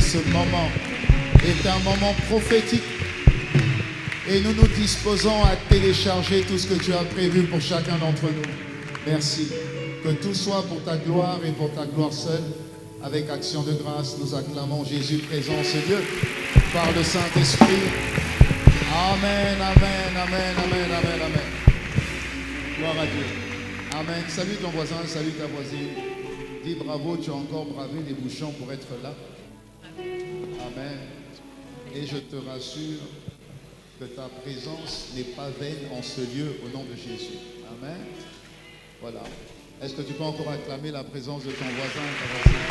ce moment est un moment prophétique et nous nous disposons à télécharger tout ce que tu as prévu pour chacun d'entre nous. Merci. Que tout soit pour ta gloire et pour ta gloire seule. Avec action de grâce, nous acclamons Jésus présent, ce Dieu, par le Saint-Esprit. Amen, amen, amen, amen, amen, amen. Gloire à Dieu. Amen. Salue ton voisin, salue ta voisine. Dis bravo, tu as encore bravé les bouchons pour être là. Amen. Et je te rassure que ta présence n'est pas vaine en ce lieu au nom de Jésus. Amen. Voilà. Est-ce que tu peux encore acclamer la présence de ton voisin, ta voisine?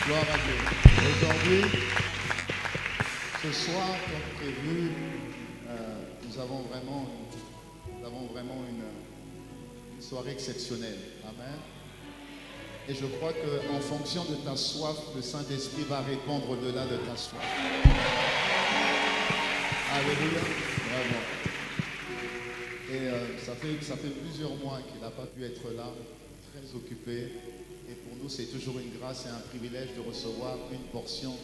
Gloire à Dieu. Aujourd'hui, ce soir, comme prévu, nous avons vraiment une soirée exceptionnelle. Amen. Et je crois qu'en fonction de ta soif, le Saint-Esprit va répondre au-delà de ta soif. Alléluia. Vraiment. Et ça fait plusieurs mois qu'il n'a pas pu être là, très occupé. Et pour nous, c'est toujours une grâce et un privilège de recevoir une portion,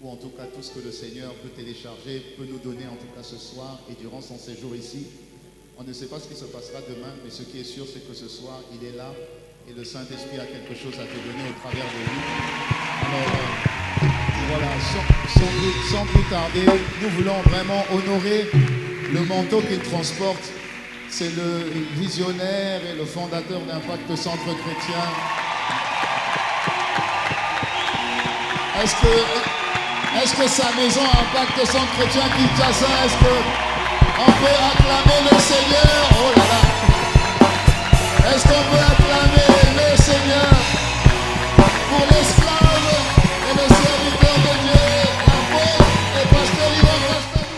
ou en tout cas tout ce que le Seigneur peut télécharger, peut nous donner en tout cas ce soir et durant son séjour ici. On ne sait pas ce qui se passera demain, mais ce qui est sûr, c'est que ce soir, il est là et le Saint-Esprit a quelque chose à te donner au travers de lui. Alors, voilà, sans plus tarder, nous voulons vraiment honorer le manteau qu'il transporte. C'est le visionnaire et le fondateur d'Impact Centre Chrétien. Est-ce que sa maison Impact Centre Chrétien Kinshasa, est-ce qu'on peut acclamer le Seigneur? Oh là là! Est-ce qu'on peut acclamer le Seigneur pour l'esclave et le serviteur de Dieu, l'apôtre et pasteur Yvan Pasteur?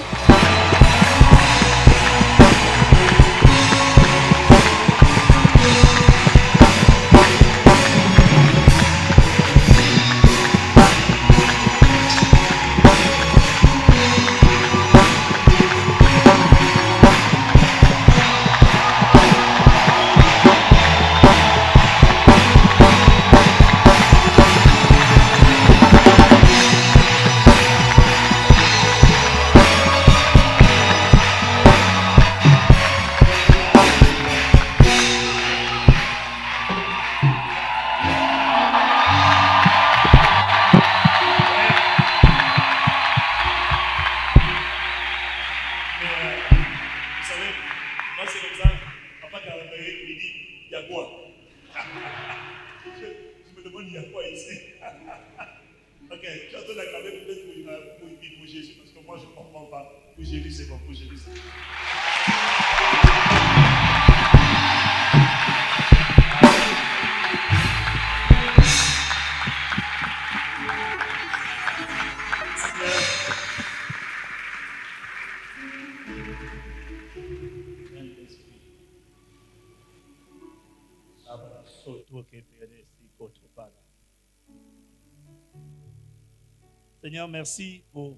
Seigneur, merci pour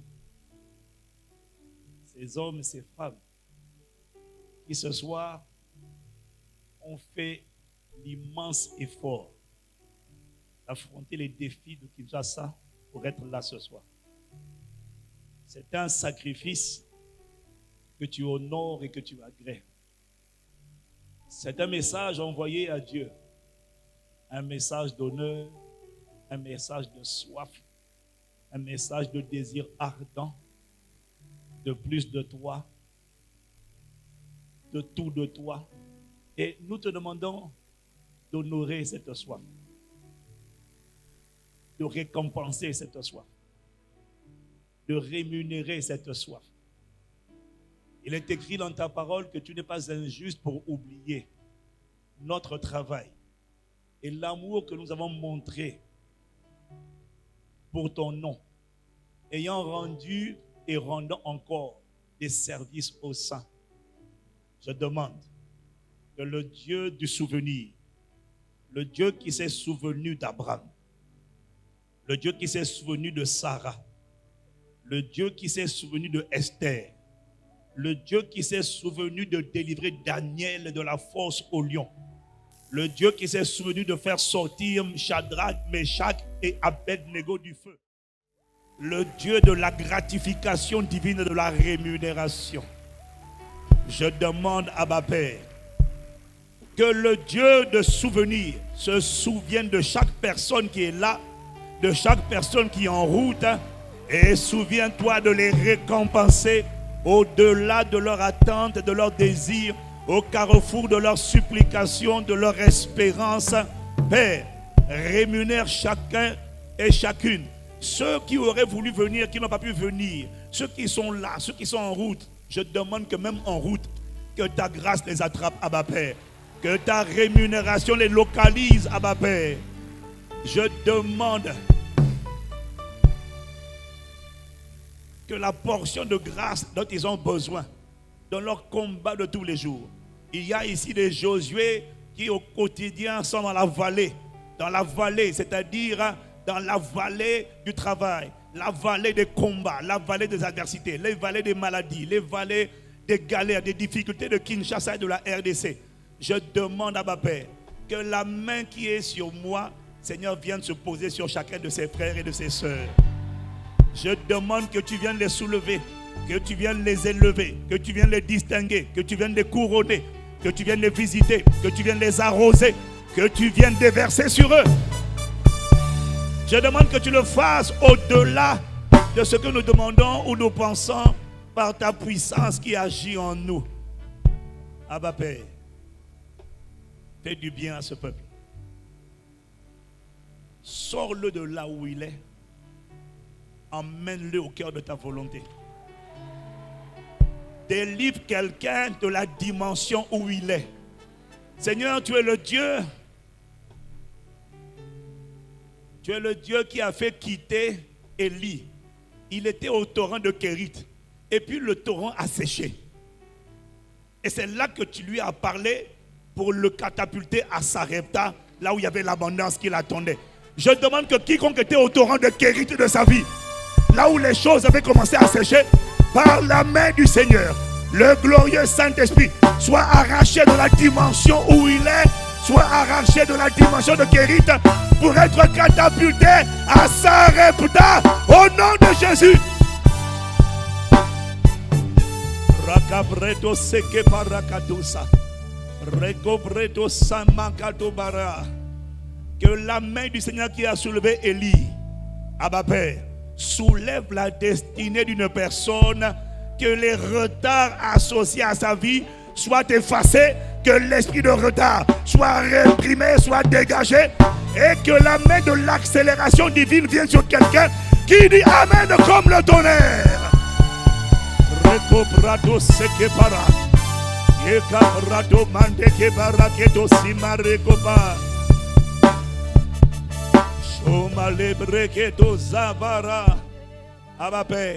ces hommes et ces femmes qui ce soir ont fait l'immense effort d'affronter les défis de Kinshasa pour être là ce soir. C'est un sacrifice que tu honores et que tu agrées. C'est un message envoyé à Dieu, un message d'honneur, un message de soif, un message de désir ardent, de plus de toi, de tout de toi. Et nous te demandons d'honorer cette soif, de récompenser cette soif, de rémunérer cette soif. Il est écrit dans ta parole que tu n'es pas injuste pour oublier notre travail et l'amour que nous avons montré pour ton nom, ayant rendu et rendant encore des services aux saints. Je demande que le Dieu du souvenir, le Dieu qui s'est souvenu d'Abraham, le Dieu qui s'est souvenu de Sarah, le Dieu qui s'est souvenu de Esther, le Dieu qui s'est souvenu de délivrer Daniel de la fosse au lion, Le Dieu qui s'est souvenu de faire sortir Shadrach, Meshach et Abednego du feu. Le Dieu de la gratification divine et de la rémunération. Je demande à ma Père que le Dieu de souvenir se souvienne de chaque personne qui est là, de chaque personne qui est en route, et souviens-toi de les récompenser au-delà de leur attente, de leur désir, au carrefour de leurs supplications, de leur espérance. Père, rémunère chacun et chacune. Ceux qui auraient voulu venir, qui n'ont pas pu venir, ceux qui sont là, ceux qui sont en route, je demande que même en route, que ta grâce les attrape, Abba Père. Que ta rémunération les localise, Abba Père. Je demande que la portion de grâce dont ils ont besoin dans leur combat de tous les jours. Il y a ici des Josué qui au quotidien sont dans la vallée, c'est-à-dire dans la vallée du travail, la vallée des combats, la vallée des adversités, les vallées des maladies, les vallées des galères, des difficultés de Kinshasa et de la RDC. Je demande à ma Père que la main qui est sur moi, Seigneur, vienne se poser sur chacun de ses frères et de ses sœurs. Je demande que tu viennes les soulever, que tu viennes les élever, que tu viennes les distinguer, que tu viennes les couronner, que tu viennes les visiter, que tu viennes les arroser, que tu viennes déverser sur eux. Je demande que tu le fasses au-delà de ce que nous demandons ou nous pensons par ta puissance qui agit en nous. Abba Père, fais du bien à ce peuple. Sors-le de là où il est. Emmène-le au cœur de ta volonté. Délivre quelqu'un de la dimension où il est. Seigneur, tu es le Dieu. Tu es le Dieu qui a fait quitter Élie. Il était au torrent de Kérit. Et puis le torrent a séché. Et c'est là que tu lui as parlé pour le catapulter à Sarepta, là où il y avait l'abondance qui l'attendait. Je demande que quiconque était au torrent de Kérit de sa vie, là où les choses avaient commencé à sécher, par la main du Seigneur, le glorieux Saint-Esprit soit arraché de la dimension où il est, soit arraché de la dimension de Kérit pour être catapulté à Sarepta au nom de Jésus. Rakabreto seke parakatosa. Rekobreto samakato bara. Que la main du Seigneur qui a soulevé Élie, Abba Père, soulève la destinée d'une personne, que les retards associés à sa vie soient effacés, que l'esprit de retard soit réprimé, soit dégagé, et que la main de l'accélération divine vienne sur quelqu'un qui dit Amen comme le tonnerre. Recobrado sekepara, yekabrado mandekebara keto simarekopa. Abba Père,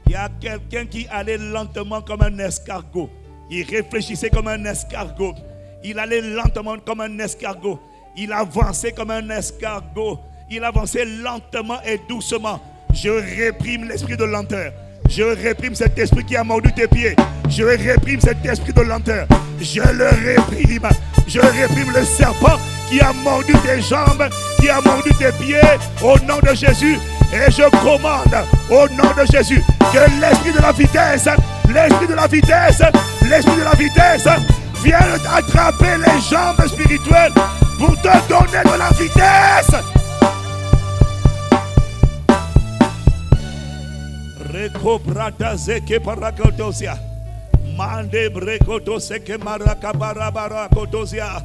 il y a quelqu'un qui allait lentement comme un escargot. Il réfléchissait comme un escargot. Il allait lentement comme un escargot. Il avançait comme un escargot. Il avançait lentement et doucement. Je réprime l'esprit de lenteur. Je réprime cet esprit qui a mordu tes pieds. Je réprime cet esprit de lenteur. Je le réprime. Je réprime le serpent qui a mordu tes jambes, qui a mordu tes pieds, au nom de Jésus. Et je commande au nom de Jésus que l'esprit de la vitesse, l'esprit de la vitesse, l'esprit de la vitesse vienne attraper les jambes spirituelles pour te donner de la vitesse. Recobrata zeke parakotosia. Mande brekoto seke marakabarabara kotosia.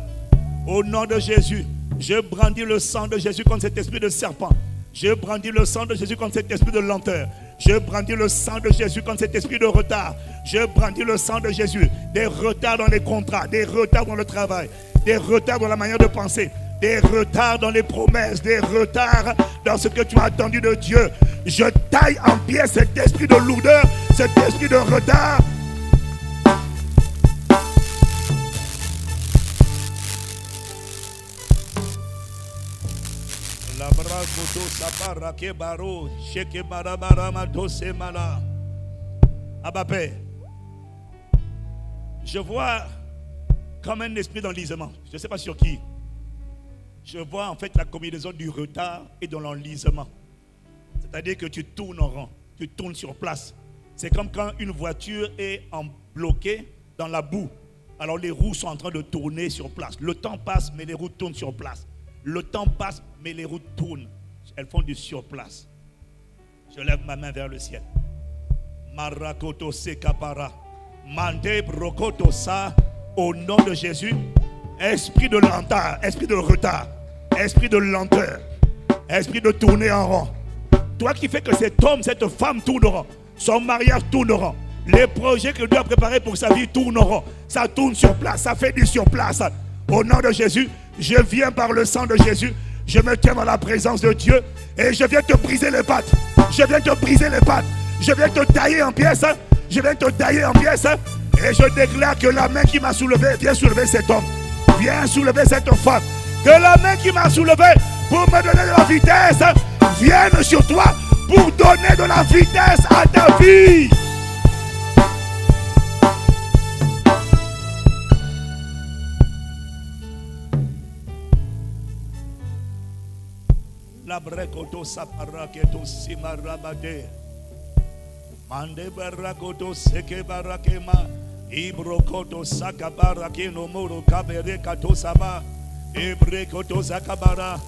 Au nom de Jésus, je brandis le sang de Jésus contre cet esprit de serpent. Je brandis le sang de Jésus contre cet esprit de lenteur. Je brandis le sang de Jésus contre cet esprit de retard. Je brandis le sang de Jésus. Des retards dans les contrats, des retards dans le travail, des retards dans la manière de penser, des retards dans les promesses, des retards dans ce que tu as attendu de Dieu. Je taille en pied cet esprit de lourdeur, cet esprit de retard. Abba Père, je vois comme un esprit d'enlisement. Je ne sais pas sur qui. Je vois en fait la combinaison du retard et de l'enlisement. C'est-à-dire que tu tournes en rond, tu tournes sur place. C'est comme quand une voiture est bloquée dans la boue. Alors les roues sont en train de tourner sur place. Le temps passe, mais les roues tournent sur place. Le temps passe, mais les roues tournent. Elles font du surplace. Je lève ma main vers le ciel. Marakoto sekapara. Mande brokoto sa. Au nom de Jésus. Esprit de lenteur, esprit de retard, esprit de lenteur, esprit de tourner en rond. Toi qui fais que cet homme, cette femme tourne en rond. Son mariage tourne en rond. Les projets que Dieu a préparés pour sa vie tournent en rond. Ça tourne sur place, ça fait du sur place. Au nom de Jésus, je viens par le sang de Jésus. Je me tiens dans la présence de Dieu et je viens te briser les pattes. Je viens te briser les pattes. Je viens te tailler en pièces. Je viens te tailler en pièces. Et je déclare que la main qui m'a soulevé vient soulever cet homme. Viens soulever cette femme. Que la main qui m'a soulevé pour me donner de la vitesse vienne sur toi pour donner de la vitesse à ta vie. La brekoto saparaketo simarabade. Mande barakoto seke barakema. Ibrokoto sakabarake no moro kabere kato saba. Ebrekoto zakabara.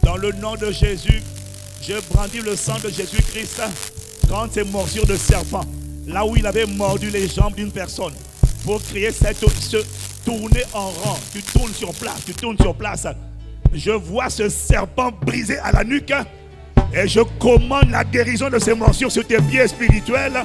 Dans le nom de Jésus, je brandis le sang de Jésus-Christ quand ces morsures de serpent, là où il avait mordu les jambes d'une personne, pour créer ce tourner en rang. Tu tournes sur place, tu tournes sur place. Je vois ce serpent brisé à la nuque et je commande la guérison de ces morsures sur tes pieds spirituels.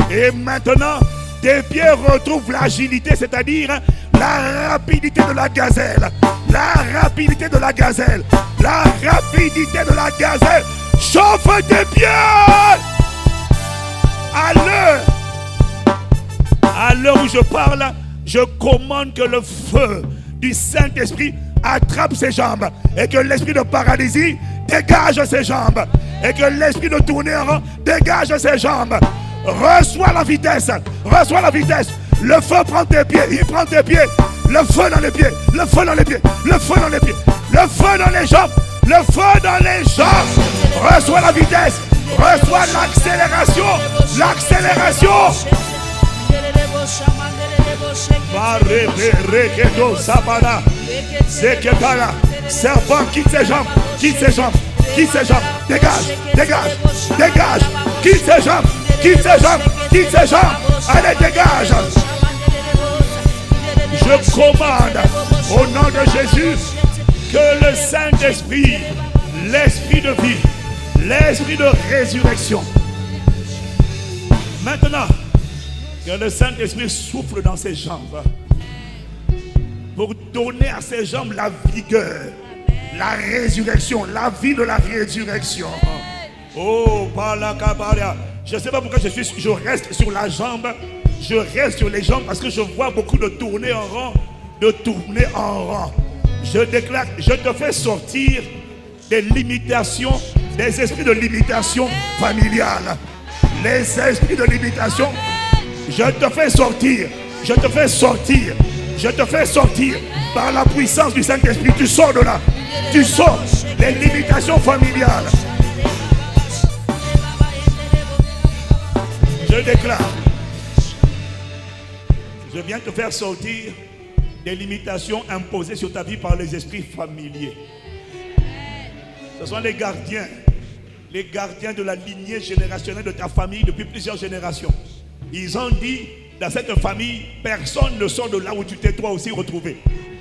Et maintenant, tes pieds retrouvent l'agilité, c'est-à-dire la rapidité de la gazelle. La rapidité de la gazelle. La rapidité de la gazelle. Chauffe tes pieds. À l'heure où je parle, je commande que le feu du Saint-Esprit attrape ses jambes et que l'esprit de paralysie dégage ses jambes et que l'esprit de tourner en rond dégage ses jambes. Reçois la vitesse, reçois la vitesse. Le feu prend tes pieds, il prend tes pieds. Le feu dans les pieds, le feu dans les pieds, le feu dans les pieds, le feu dans les jambes, le feu dans les jambes. Reçois la vitesse, reçois l'accélération, l'accélération. Serpent, quitte ses jambes, quitte ses jambes, quitte ses jambes, dégage, dégage, dégage, quitte ses jambes, quitte ses jambes, quitte ses jambes, allez, dégage. Je commande au nom de Jésus que le Saint-Esprit, l'esprit de vie, l'esprit de résurrection, maintenant, que le Saint-Esprit souffle dans ses jambes pour donner à ses jambes la vigueur, la résurrection, la vie de la résurrection. Oh, Palakabaria. Je ne sais pas pourquoi je reste sur la jambe. Je reste sur les jambes parce que je vois beaucoup de tourner en rond, de tourner en rond. Je déclare, je te fais sortir des limitations, des esprits de limitation familiale. Les esprits de limitation, je te fais sortir, je te fais sortir, je te fais sortir par la puissance du Saint-Esprit. Tu sors de là, tu sors des limitations familiales. Je déclare, je viens te faire sortir des limitations imposées sur ta vie par les esprits familiers. Ce sont les gardiens de la lignée générationnelle de ta famille depuis plusieurs générations. Ils ont dit, dans cette famille, personne ne sort de là où tu t'es toi aussi retrouvé.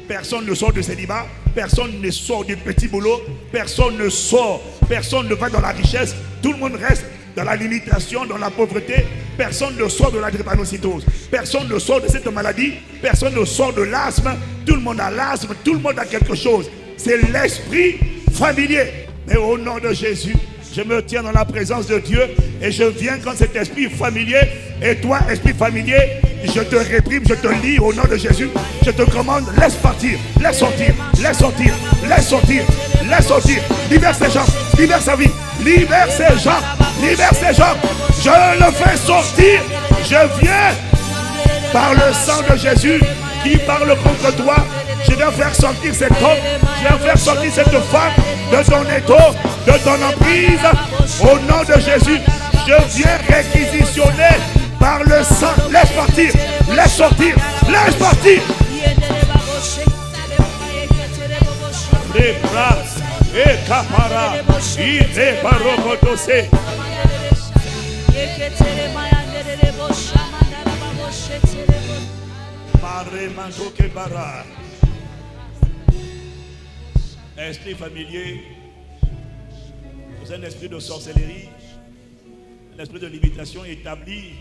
Personne ne sort de célibat, personne ne sort du petit boulot, personne ne sort, personne ne va dans la richesse, tout le monde reste dans la limitation, dans la pauvreté. Personne ne sort de la drépanocytose, personne ne sort de cette maladie, personne ne sort de l'asthme. Tout le monde a l'asthme, tout le monde a quelque chose. C'est l'esprit familier. Mais au nom de Jésus, je me tiens dans la présence de Dieu et je viens quand cet esprit familier, et toi, esprit familier, je te réprime, je te lis au nom de Jésus. Je te commande, laisse partir, laisse sortir, laisse sortir, laisse sortir, laisse sortir. Libère ses jambes, libère sa vie, libère ses jambes, libère ses jambes. Je le fais sortir. Je viens par le sang de Jésus qui parle contre toi, je vais faire sortir cet homme, je vais faire sortir cette femme de ton étau, de ton emprise. Au nom de Jésus, je viens réquisitionner par le sang. Laisse partir, laisse sortir, laisse partir. Les bras et capara, il est barocotossé. Esprit familier, c'est un esprit de sorcellerie, un esprit de limitation établi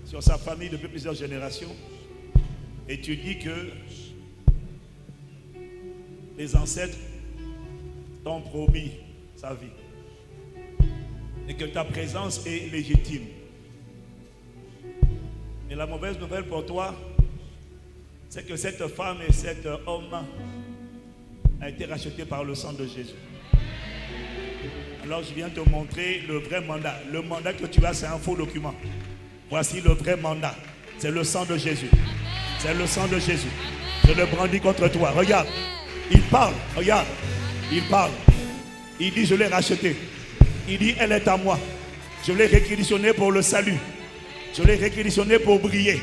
sur sa famille depuis plusieurs générations. Et tu dis que les ancêtres t'ont promis sa vie et que ta présence est légitime. Et la mauvaise nouvelle pour toi, c'est que cette femme et cet homme a été racheté par le sang de Jésus. Alors je viens te montrer le vrai mandat. Le mandat que tu as, c'est un faux document. Voici le vrai mandat. C'est le sang de Jésus. C'est le sang de Jésus. Je le brandis contre toi. Regarde. Il parle. Regarde. Il parle. Il dit, je l'ai racheté. Il dit, elle est à moi. Je l'ai réquisitionné pour le salut. Je l'ai réquisitionné pour briller.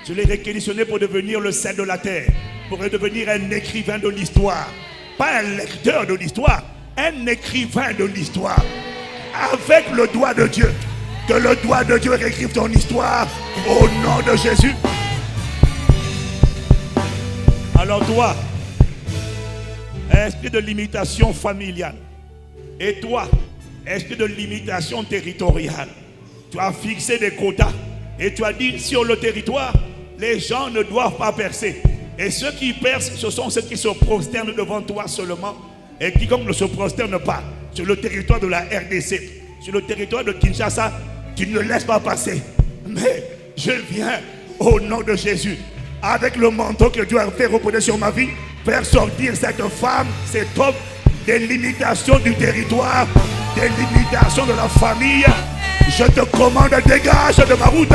Je l'ai réquisitionné pour devenir le sel de la terre. Pour devenir un écrivain de l'histoire. Pas un lecteur de l'histoire. Un écrivain de l'histoire. Avec le doigt de Dieu. Que le doigt de Dieu réécrive ton histoire. Au nom de Jésus. Alors toi, esprit de limitation familiale. Et toi, esprit de limitation territoriale. Tu as fixé des quotas. Et tu as dit, sur le territoire, les gens ne doivent pas percer. Et ceux qui percent, ce sont ceux qui se prosternent devant toi seulement. Et quiconque ne se prosterne pas sur le territoire de la RDC, sur le territoire de Kinshasa, tu ne laisses pas passer. Mais je viens au nom de Jésus, avec le manteau que Dieu a fait reposer sur ma vie, faire sortir cette femme, cet homme, des limitations du territoire, des limitations de la famille. Je te commande, dégage de ma route,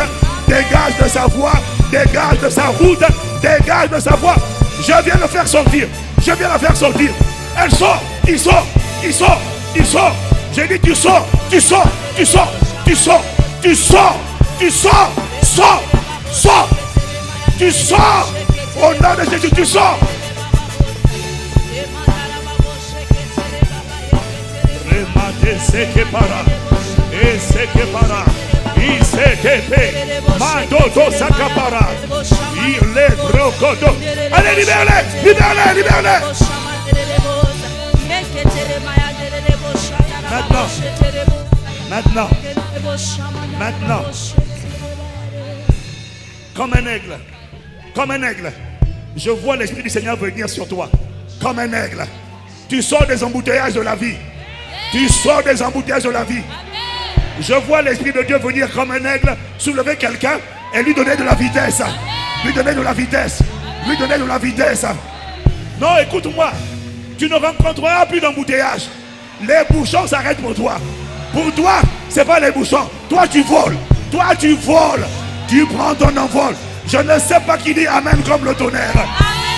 dégage de sa voie, dégage de sa route, dégage de sa voie. Je viens le faire sortir, je viens la faire sortir. Elle sort, il sort, il sort, il sort. J'ai dit tu sors, tu sors, tu sors, tu sors, tu sors, tu sors, sors, sors, tu sors. Au nom de Jésus, tu sors. Remate sekepara, et sekepara, il sekepe, madodo sakapara, il est brocodo. Allez, libère-les, libère-les, libère-les. Maintenant, maintenant, comme un aigle, je vois l'Esprit du Seigneur venir sur toi, comme un aigle. Tu sors des embouteillages de la vie, tu sors des embouteillages de la vie. Je vois l'Esprit de Dieu venir comme un aigle, soulever quelqu'un et lui donner de la vitesse, lui donner de la vitesse, lui donner de la vitesse. Non, écoute-moi, tu ne rencontreras plus d'embouteillage. Les bouchons s'arrêtent pour toi. Pour toi, ce n'est pas les bouchons. Toi, tu voles. Toi, tu voles. Tu prends ton envol. Je ne sais pas qui dit Amen comme le tonnerre.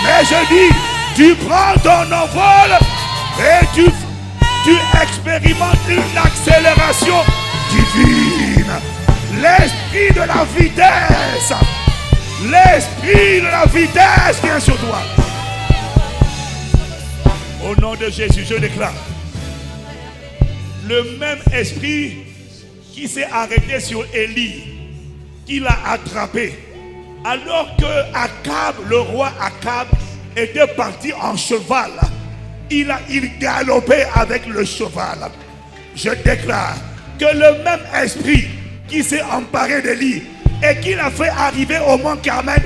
Mais je dis, tu prends ton envol et tu expérimentes une accélération divine. L'esprit de la vitesse. L'esprit de la vitesse vient sur toi. Au nom de Jésus, je déclare. Le même esprit qui s'est arrêté sur Élie, qui l'a attrapé, alors que Akab, le roi Akab, était parti en cheval, il galopait avec le cheval. Je déclare que le même esprit qui s'est emparé d'Élie et qui l'a fait arriver au mont Carmel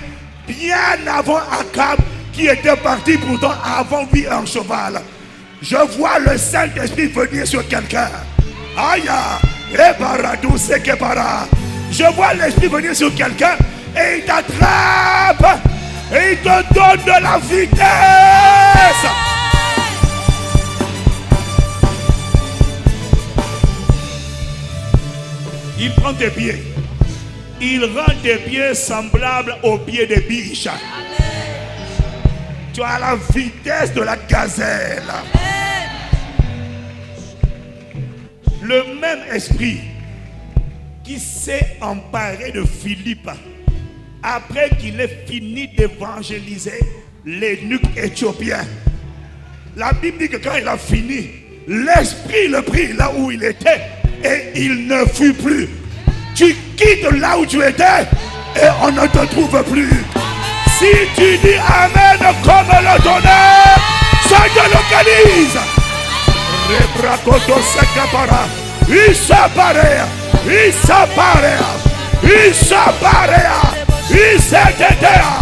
bien avant Akab, qui était parti pourtant avant lui en cheval. Je vois le Saint-Esprit venir sur quelqu'un. Aïe, je vois l'Esprit venir sur quelqu'un et il t'attrape et il te donne de la vitesse. Il prend tes pieds. Il rend tes pieds semblables aux pieds des biches. Tu as la vitesse de la gazelle. Le même esprit qui s'est emparé de Philippe après qu'il ait fini d'évangéliser l'eunuque éthiopien. La Bible dit que quand il a fini, l'esprit le prit là où il était et il ne fut plus. Tu quittes là où tu étais et on ne te trouve plus. Si tu dis Amen comme le tonnerre, ça te localise. Rebrakoto sekapara, isaparea, isaparea, isaparea, isetetea,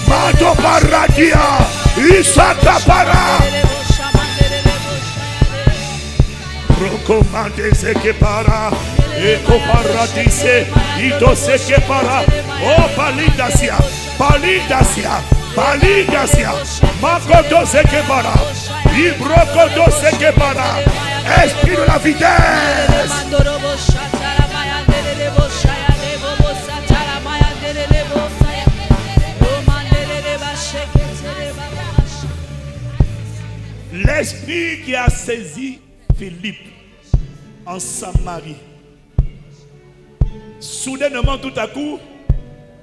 mato paradia, isakapara. Procomande sekepara, ekoparatise, ito sekepara, oh palidasia. Palidasia, Palidasia, Makoto Sekebara, Ibrokoto Sekebara, esprit de la vitesse. L'esprit qui a saisi Philippe en Samarie, soudainement tout à coup,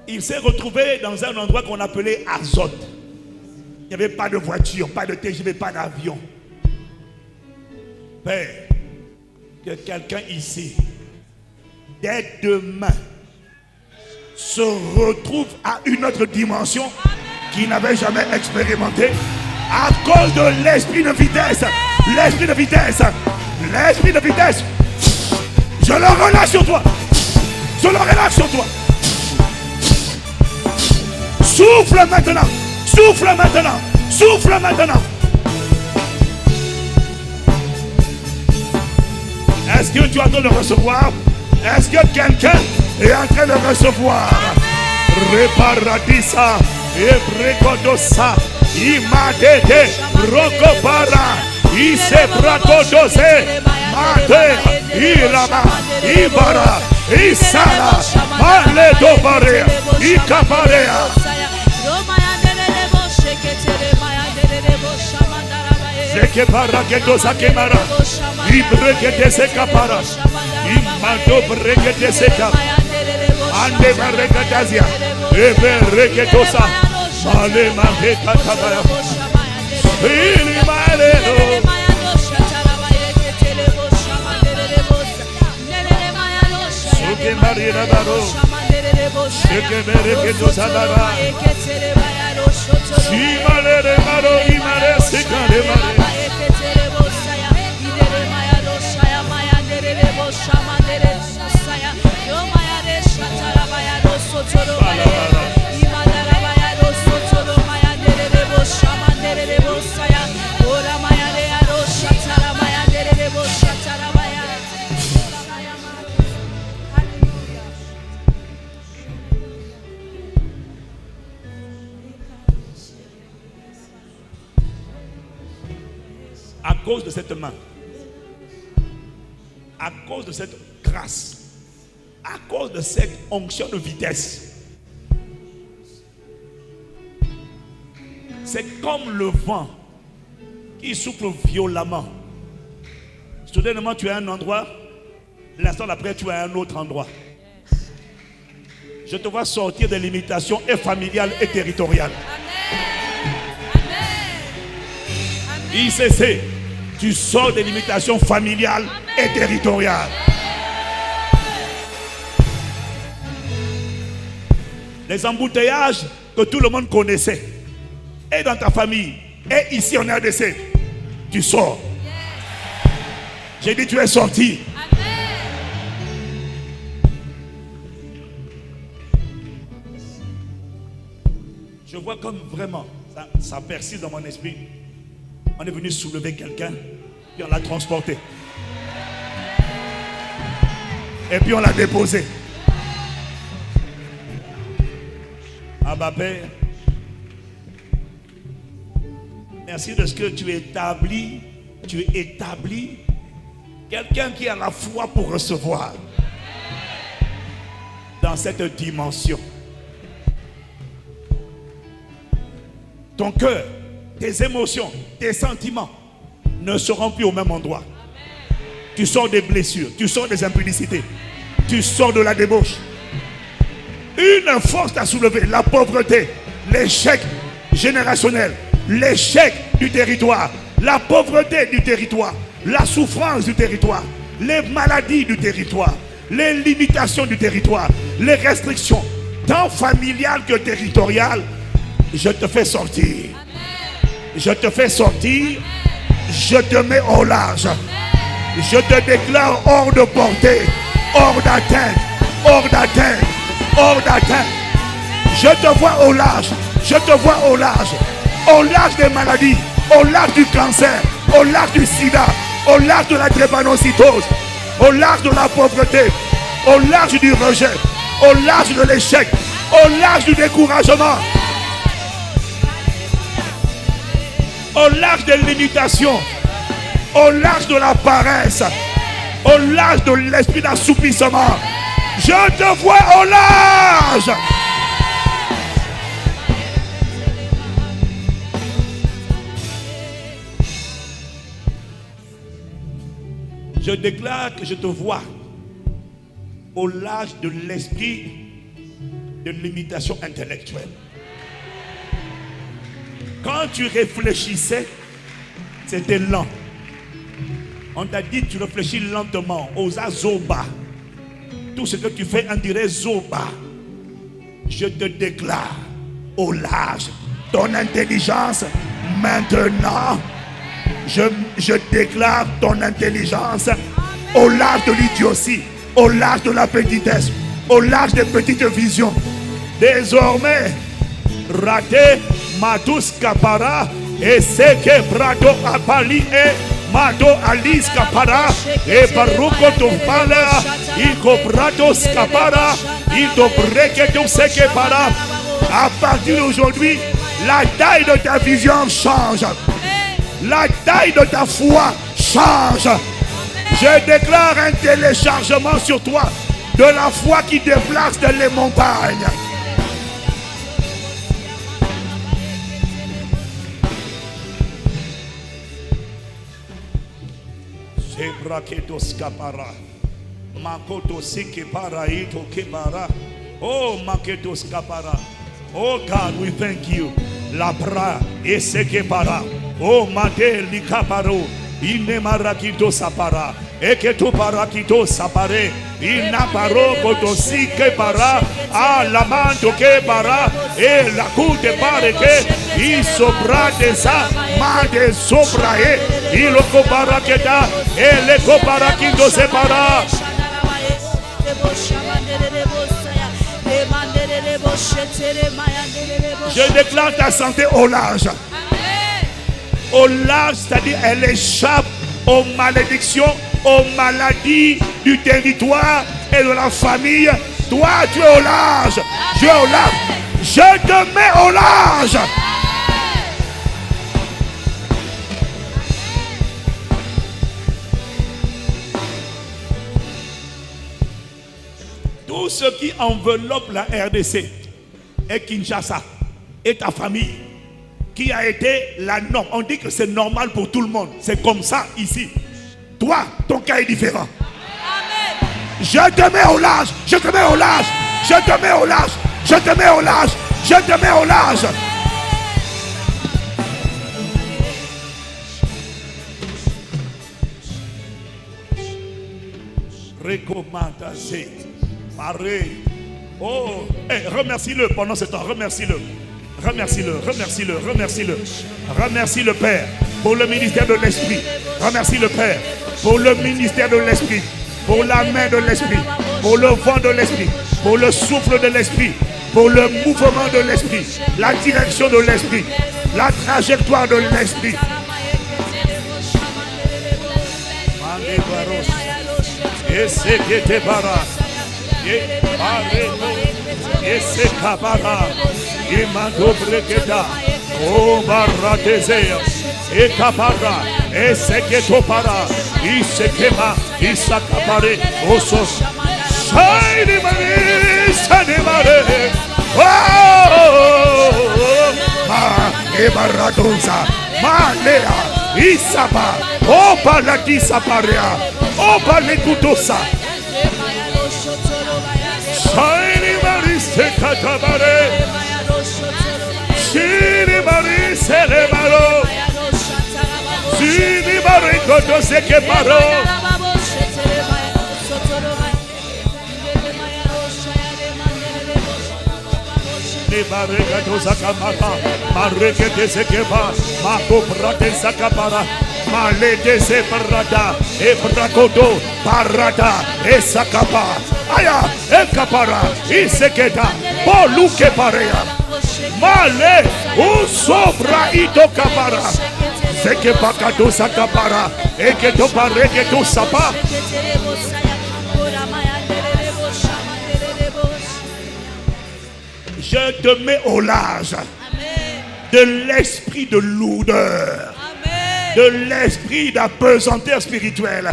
il s'est retrouvé dans un endroit qu'on appelait Azote. Il n'y avait pas de voiture, pas de TGV, pas d'avion. Père, que quelqu'un ici, dès demain, se retrouve à une autre dimension qu'il n'avait jamais expérimentée à cause de l'esprit de vitesse. L'esprit de vitesse. L'esprit de vitesse. Je le relâche sur toi. Je le relâche sur toi. Souffle maintenant, souffle maintenant, souffle maintenant. Est-ce que tu es en train de recevoir? Est-ce que quelqu'un est en train de recevoir? Reparadisa, Ebrekodosa, Imadede, Rokopara, Isebrakodose, Mate, Irama, Ibara, Isala, Maledobarea, Ikaparea. Zeke para que dosa quemara, Ibrekete se capara, Imando brekete se cap, Ande barekatazia, Ebe reketosa, Male maheta tabara, Ili malero. Suke marira baro, Suke bereketo sabara. Si malere maro imare sikare mare. À cause de cette main, à cause de cette grâce, à cause de cette onction de vitesse, c'est comme le vent qui souffle violemment. Soudainement, tu es à un endroit, l'instant d'après, tu es à un autre endroit. Je te vois sortir des limitations et familiales et territoriales. ICC, tu sors des limitations familiales et territoriales. Les embouteillages que tout le monde connaissait, et dans ta famille, et ici en RDC, tu sors. J'ai dit tu es sorti. Je vois comme vraiment, ça persiste dans mon esprit. On est venu soulever quelqu'un, puis on l'a transporté. Et puis on l'a déposé. Abba Père, merci de ce que tu établis. Tu établis quelqu'un qui a la foi pour recevoir dans cette dimension. Ton cœur tes émotions, tes sentiments ne seront plus au même endroit. Tu sors des blessures, tu sors des impudicités, tu sors de la débauche. Une force t'a soulevé, la pauvreté, l'échec générationnel, l'échec du territoire, la pauvreté du territoire, la souffrance du territoire, les maladies du territoire, les limitations du territoire, les restrictions, tant familiales que territoriales. Je te fais sortir. Je te fais sortir. Je te mets au large. Je te déclare hors de portée, hors d'atteinte, hors d'atteinte, hors d'atteinte. Je te vois au large. Je te vois au large des maladies, au large du cancer, au large du sida, au large de la drépanocytose, au large de la pauvreté, au large du rejet, au large de l'échec, au large du découragement, au large des limitations, au large de la paresse, au large de l'esprit d'assoupissement. Je te vois au large. Je déclare que je te vois au large de l'esprit de limitation intellectuelle. Quand tu réfléchissais, c'était lent. On t'a dit tu réfléchis lentement. Osa zoba. Tout ce que tu fais, on dirait zoba. Je te déclare au large ton intelligence maintenant. Je déclare ton intelligence au large de l'idiotie, au large de la petitesse, au large des petites visions. Désormais, raté, matus capara, et c'est que brado apali et mato alis capara, et baruco topala, il cobrados capara, il dobreketum seke para. À partir d'aujourd'hui, la taille de ta vision change. La taille de ta foi change. Je déclare un téléchargement sur toi de la foi qui déplace dans les montagnes. Sebraketos kapara. Makoto sike para ito kebara. Oh, maketos kapara. Oh God, we thank you. La bra eseke para. Oh, mate likaparo. Inemarakito sapara. Eketo parakito sapare. Inaparo kotosike para. Ah, la manto ke para. E la kute pare ke. Isobrate sa. Made sobrae. Iloko paraketa. Eleko parakito separa. Je déclare ta santé au large. Au large, c'est-à-dire elle échappe aux malédictions, aux maladies du territoire et de la famille. Toi, tu es au large. Je suis au large. Je te mets au large. Tout ce qui enveloppe la RDC et Kinshasa et ta famille, qui a été la norme. On dit que c'est normal pour tout le monde. C'est comme ça ici. Toi, ton cas est différent. Amen. Je te mets au large. Je te mets au large. Je te mets au large. Je te mets au large. Je te mets au large. Recommandation. Pareil. Oh, hey, remercie-le pendant ce temps. Remercie-le. Remercie-le, remercie-le, remercie-le. Remercie le Père pour le ministère de l'Esprit. Remercie le Père pour le ministère de l'Esprit, pour la main de l'Esprit, pour le vent de l'Esprit, pour le souffle de l'Esprit, pour le mouvement de l'Esprit, la direction de l'Esprit, la trajectoire de l'Esprit. Et c'est qui te barra. Et c'est kabara. Et mando breketa. Oh baratezea. Et kabara. Et c'est que topara. Et c'est que ma. Et ça kabare. Oh sos. Shine mare. Shine mare. Oh. Et baradosa. Malea. Isaba. Oh baladi saparea. Oh balekutosa. Shiny Marise Katabare. Shiny Marise Lebaro. Shiny Marikoto Sekeparo. Nebaregato Zakamara. Marekete Sekeba. Mako Brate Sakapara. Malete Separada. Ebrakodo. Parada. Esakapa. Aya. Ekapara. Iseketa. Poluke Parea. Male. Usobra Ito Kapara. Sekepakato Sakapara. Eketo Pareketo Sapa. Je te mets au large de l'esprit de lourdeur, de l'esprit d'apesanteur spirituel,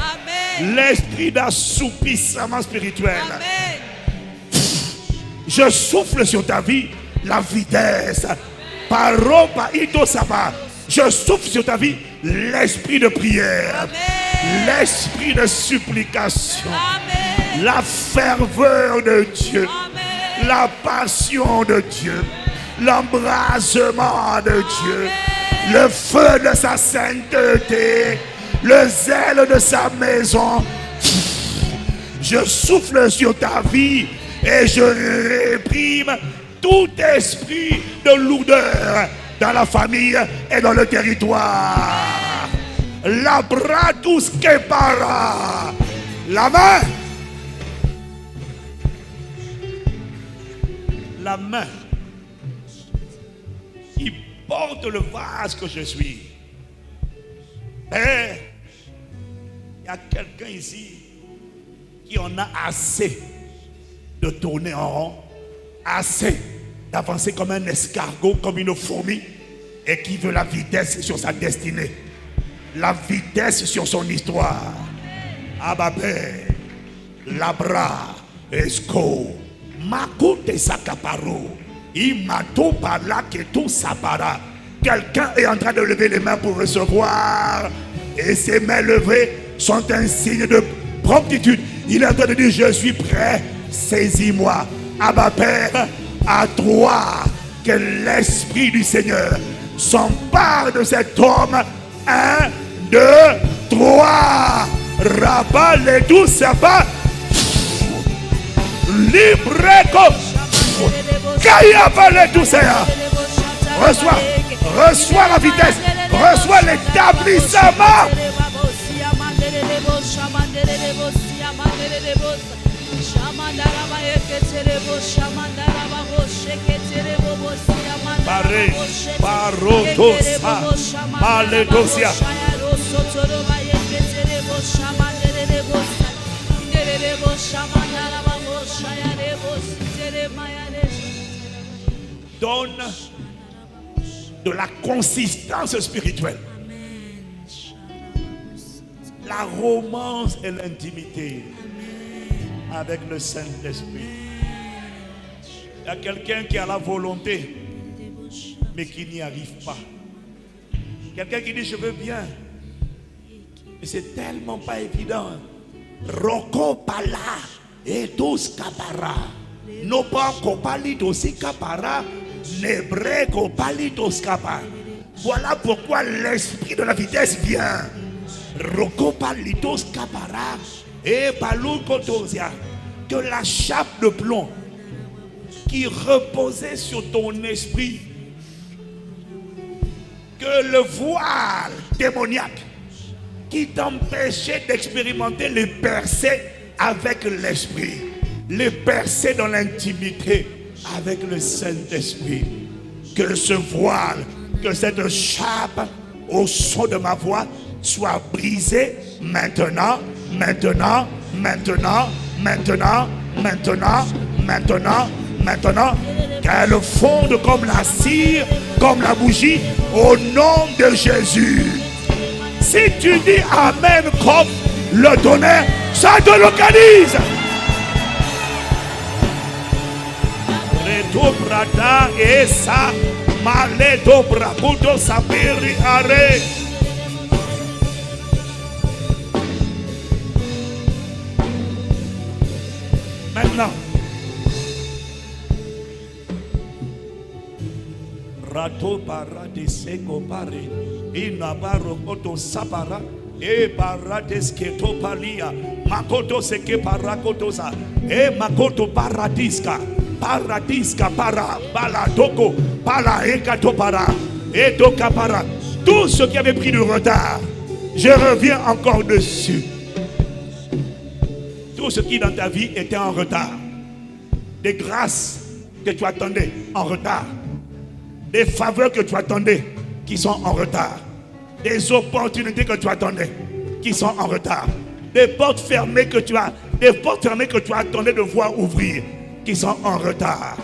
l'esprit d'assoupissement spirituel. Je souffle sur ta vie la vitesse. Paropa ito saba. Je souffle sur ta vie l'esprit de prière, l'esprit de supplication, la ferveur de Dieu. La passion de Dieu, l'embrasement de Dieu, le feu de sa sainteté, le zèle de sa maison. Je souffle sur ta vie et je réprime tout esprit de lourdeur dans la famille et dans le territoire. La bratus kepara, la main. La main qui porte le vase que je suis. Père, il y a quelqu'un ici qui en a assez de tourner en rond, assez d'avancer comme un escargot, comme une fourmi, et qui veut la vitesse sur sa destinée, la vitesse sur son histoire. Abba Père, Labra, Esco. Makoute Sakaparo, Imato Pala Keto Sapara. Quelqu'un est en train de lever les mains pour recevoir. Et ses mains levées sont un signe de promptitude. Il est en train de dire: je suis prêt, saisis-moi. Abba Père, à toi que l'Esprit du Seigneur s'empare de cet homme. 1, 2, 3. Rabat les 12 sabbats. Libre. Kaya tout ça. Reçois la vitesse. Reçois l'établissement. Baré, Barotosa, Maledosia. Donne de la consistance spirituelle, la romance et l'intimité avec le Saint-Esprit. Il y a quelqu'un qui a la volonté mais qui n'y arrive pas. Quelqu'un qui dit: je veux bien, mais c'est tellement pas évident. Roko pala et tous kapara. No pas kopalitos kapara. Nebreko palitos kapara. Voilà pourquoi l'esprit de la vitesse vient. Roko palitos kapara. Et palukotosia. Que la chape de plomb qui reposait sur ton esprit, que le voile démoniaque qui t'empêchait d'expérimenter les percées avec l'esprit, les percées dans l'intimité avec le Saint-Esprit, que ce voile, que cette chape au son de ma voix soit brisée maintenant, maintenant, maintenant, maintenant, maintenant, maintenant, maintenant, qu'elle fonde comme la cire, comme la bougie, au nom de Jésus. Si tu dis Amen comme le tonnerre, ça te localise. Reto brada et ça, Maledo brakudo sabiri are. Maintenant, rato para de seko pare, inabaro koto sapara, e para de sketo palia, makoto seke para kotosa, e makoto paradiska, paradiska para, baladoko, para ekato para, et doka para. Tout ce qui avait pris du retard, je reviens encore dessus. Tout ce qui dans ta vie était en retard, des grâces que tu attendais en retard, des faveurs que tu attendais qui sont en retard, des opportunités que tu attendais qui sont en retard, des portes fermées que tu attendais de voir ouvrir qui sont en retard.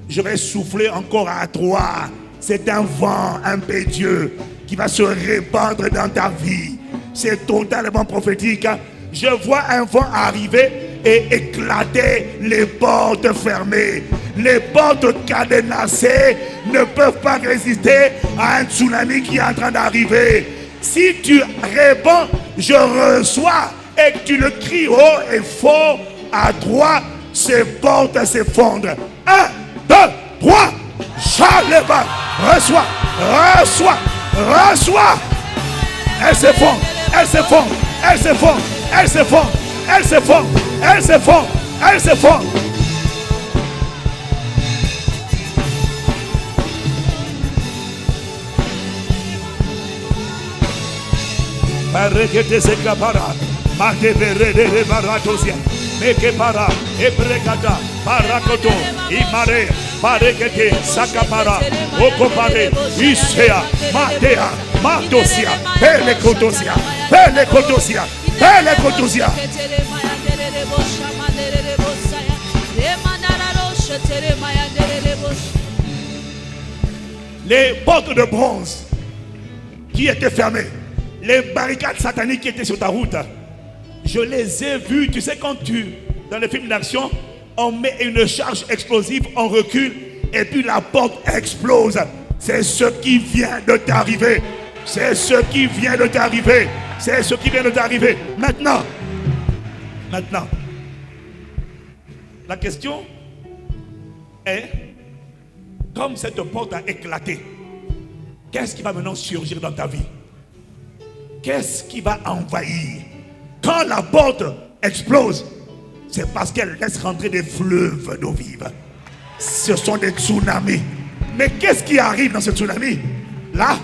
Je vais souffler encore à toi. C'est un vent impétueux qui va se répandre dans ta vie. C'est totalement prophétique. Je vois un vent arriver et éclater les portes fermées. Les portes cadenassées ne peuvent pas résister à un tsunami qui est en train d'arriver. Si tu réponds, je reçois, et que tu le cries haut et fort à droite, ces portes s'effondrent. 1, 2, 3, Chaleba, reçois, reçois, reçois. Elle s'effondre, elle s'effondre, elle s'effondre. Elle se fond, elle se fond, elle se fond, elle se fond. Parekete sekapara, matebere de baratosia, mekepara, ebrekata, parakoto, imare, parekete, sakapara, okopare, isea, matea, matosia, pelekotosia, pelekotosia. Les portes de bronze qui étaient fermées, les barricades sataniques qui étaient sur ta route, je les ai vues. Tu sais, quand dans les films d'action, on met une charge explosive, on recule et puis la porte explose. C'est ce qui vient de t'arriver. C'est ce qui vient de t'arriver. C'est ce qui vient de t'arriver. Maintenant, la question est, comme cette porte a éclaté, qu'est-ce qui va maintenant surgir dans ta vie? Qu'est-ce qui va envahir? Quand la porte explose, c'est parce qu'elle laisse rentrer des fleuves d'eau vive. Ce sont des tsunamis. Mais qu'est-ce qui arrive dans ce tsunami? Là,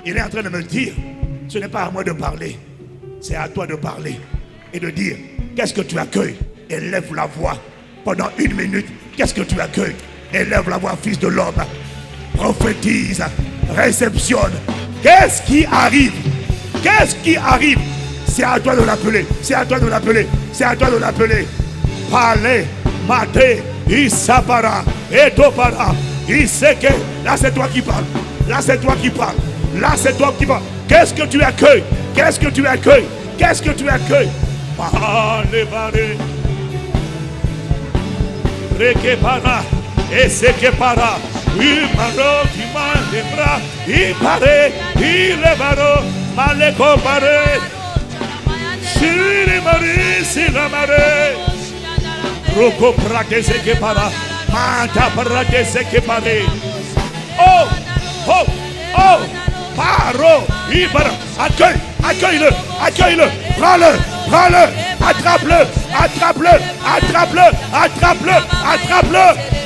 il est en train de me dire, ce n'est pas à moi de parler, c'est à toi de parler et de dire, qu'est-ce que tu accueilles? Élève la voix pendant 1 minute. Qu'est-ce que tu accueilles? Élève la voix, fils de l'homme. Prophétise, réceptionne. Qu'est-ce qui arrive? Qu'est-ce qui arrive? C'est à toi de l'appeler. C'est à toi de l'appeler. C'est à toi de l'appeler. Parlez, maté, isapara, etopara, iseke. Là, c'est toi qui parles. Là, c'est toi qui parles. Là, c'est toi qui parles. Qu'est-ce que tu accueilles? Qu'est-ce que tu accueilles? Qu'est-ce que tu accueilles? Parlez, Rekepara, Esekepara, Imaro, Kimandebra, Ipare, Ilebaro, Maleko Pare, Sirimari, Silamare, Roko Prate Sekepara, Manta Prate Sekepare. Oh, oh, oh, Paro, Ibara, accueille-le, accueille-le, prends-le, attrape-le, attrape-le, attrape-le, attrape-le, attrape-le.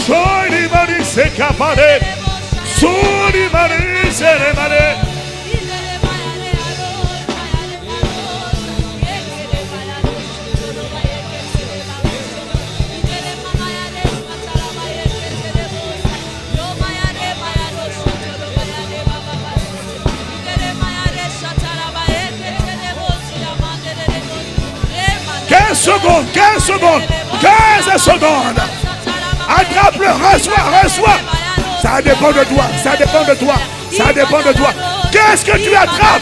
Sori mari se capare, sori mari se remare. secondes, 15 secondes, 15 secondes. Attrape-le, reçois. Ça dépend de toi, ça dépend de toi, ça dépend de toi. Qu'est-ce que tu attrapes?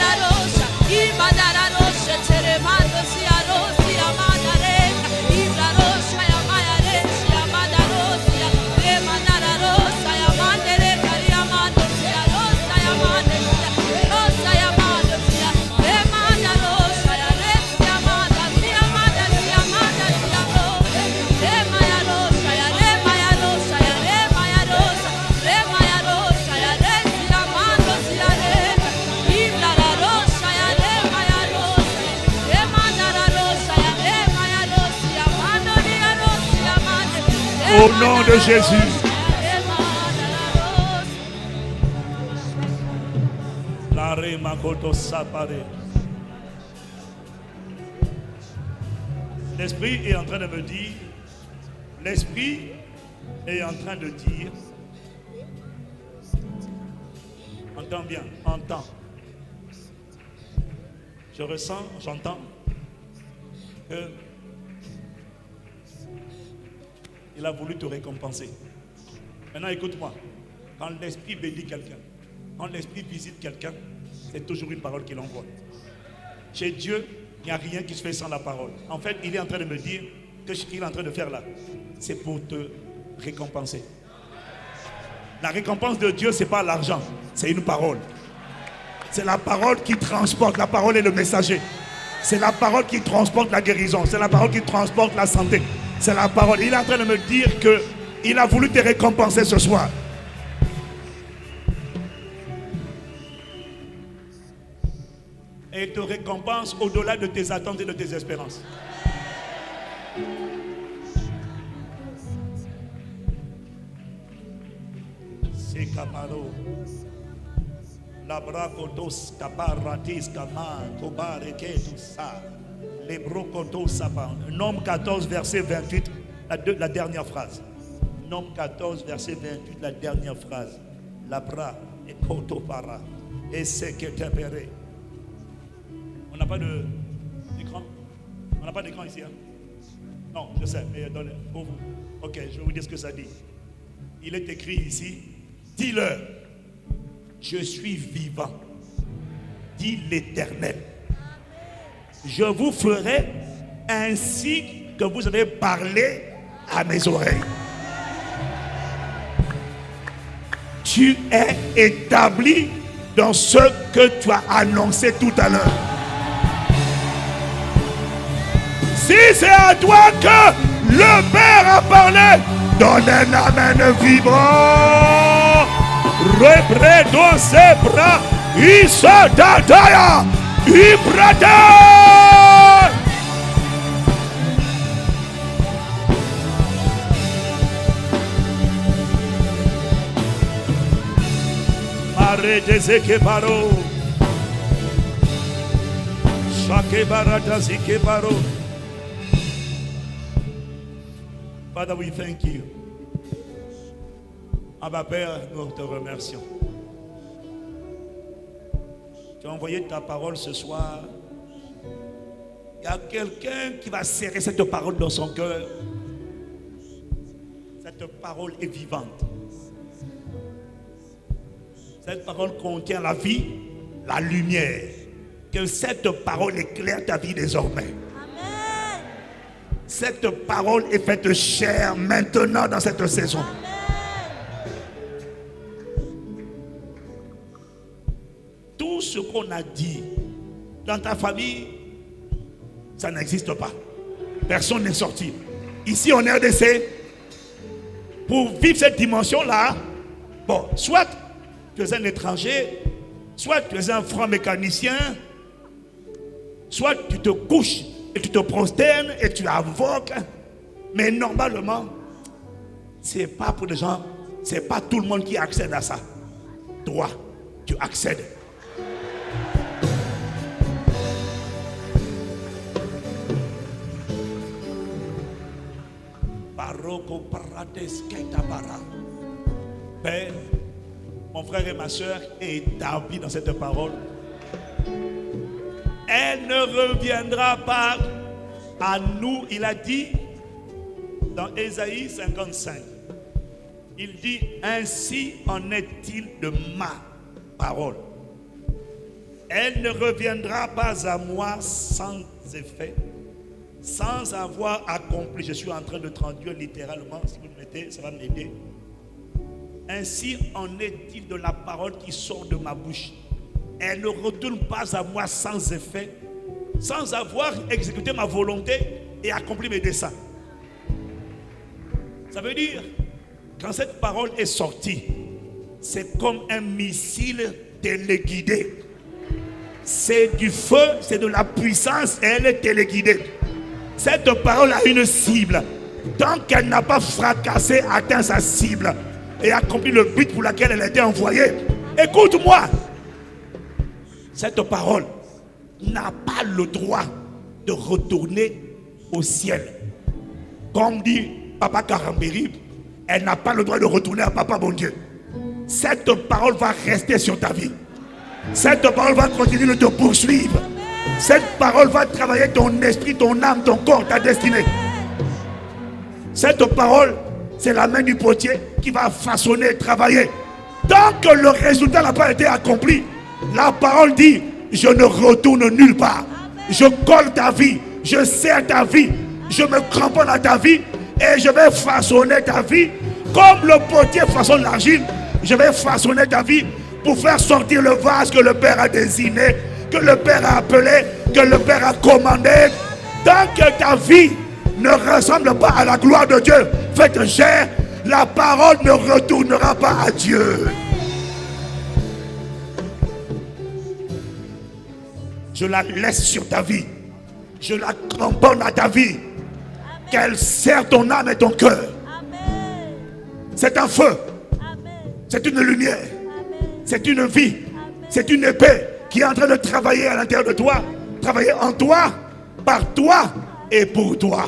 Au nom de Jésus. L'esprit est en train de me dire, l'esprit est en train de dire, entends bien, entends. Je ressens, j'entends que il a voulu te récompenser. Maintenant, écoute-moi. Quand l'Esprit bénit quelqu'un, quand l'Esprit visite quelqu'un, c'est toujours une parole qu'il envoie. Chez Dieu, il n'y a rien qui se fait sans la parole. En fait, il est en train de me dire que ce qu'il est en train de faire là, c'est pour te récompenser. La récompense de Dieu, ce n'est pas l'argent, c'est une parole. C'est la parole qui transporte. La parole est le messager. C'est la parole qui transporte la guérison. C'est la parole qui transporte la santé. C'est la parole. Il est en train de me dire qu'il a voulu te récompenser ce soir. Et il te récompense au-delà de tes attentes et de tes espérances. C'est Caparo. Labracotos, Caparatis, Kama, Kobareke, tout ça. Les brocotos, Sapa. Nombre 14, verset 28, la dernière phrase. Nombre 14, verset 28, la dernière phrase. Labra et Kotopara. Et c'est que t'appellerai. On n'a pas d'écran? On n'a pas d'écran ici, hein? Non, je sais, mais donnez, pour vous. Ok, je vais vous dire ce que ça dit. Il est écrit ici, dis-leur, je suis vivant, dit l'Éternel. Je vous ferai ainsi que vous avez parlé à mes oreilles. Tu es établi dans ce que tu as annoncé tout à l'heure. Si c'est à toi que le Père a parlé, donne un amen vibrant. Repredo sebra, isa dadaya, ibrada. Mare dezeke baro, shake barata zike baro. Father, we thank you. Abba Père, nous te remercions. Tu as envoyé ta parole ce soir. Il y a quelqu'un qui va serrer cette parole dans son cœur. Cette parole est vivante. Cette parole contient la vie, la lumière. Que cette parole éclaire ta vie désormais. Cette parole est faite chair maintenant dans cette saison. Tout ce qu'on a dit dans ta famille, ça n'existe pas. Personne n'est sorti. Ici, on est RDC. Pour vivre cette dimension-là, bon, soit tu es un étranger, soit tu es un franc mécanicien, soit tu te couches et tu te prosternes et tu invoques. Mais normalement, c'est pas pour les gens, c'est pas tout le monde qui accède à ça. Toi, tu accèdes. Père, mon frère et ma soeur est établi dans cette parole. Elle ne reviendra pas à nous, il a dit dans Ésaïe 55, il dit, ainsi en est-il de ma parole. Elle ne reviendra pas à moi sans effet, sans avoir accompli. Je suis en train de traduire littéralement, si vous le mettez, ça va m'aider. Ainsi en est-il de la parole qui sort de ma bouche. Elle ne retourne pas à moi sans effet, sans avoir exécuté ma volonté et accompli mes desseins. Ça veut dire, quand cette parole est sortie, c'est comme un missile téléguidé. C'est du feu, c'est de la puissance et elle est téléguidée. Cette parole a une cible. Tant qu'elle n'a pas fracassé, atteint sa cible et accompli le but pour lequel elle a été envoyée, écoute-moi, cette parole n'a pas le droit de retourner au ciel. Comme dit Papa Karambéry, elle n'a pas le droit de retourner à Papa bon Dieu. Cette parole va rester sur ta vie. Cette parole va continuer de te poursuivre. Cette parole va travailler ton esprit, ton âme, ton corps, ta destinée. Cette parole, c'est la main du potier qui va façonner, travailler. Tant que le résultat n'a pas été accompli, la parole dit, je ne retourne nulle part. Je colle ta vie, je serre ta vie, je me cramponne à ta vie et je vais façonner ta vie. Comme le potier façonne l'argile, je vais façonner ta vie pour faire sortir le vase que le Père a désigné, que le Père a appelé, que le Père a commandé. Tant que ta vie ne ressemble pas à la gloire de Dieu, faite chair, la parole ne retournera pas à Dieu. Je la laisse sur ta vie. Je la cramponne à ta vie. Qu'elle serre ton âme et ton cœur. C'est un feu. C'est une lumière. C'est une vie. C'est une épée qui est en train de travailler à l'intérieur de toi. Travailler en toi, par toi et pour toi.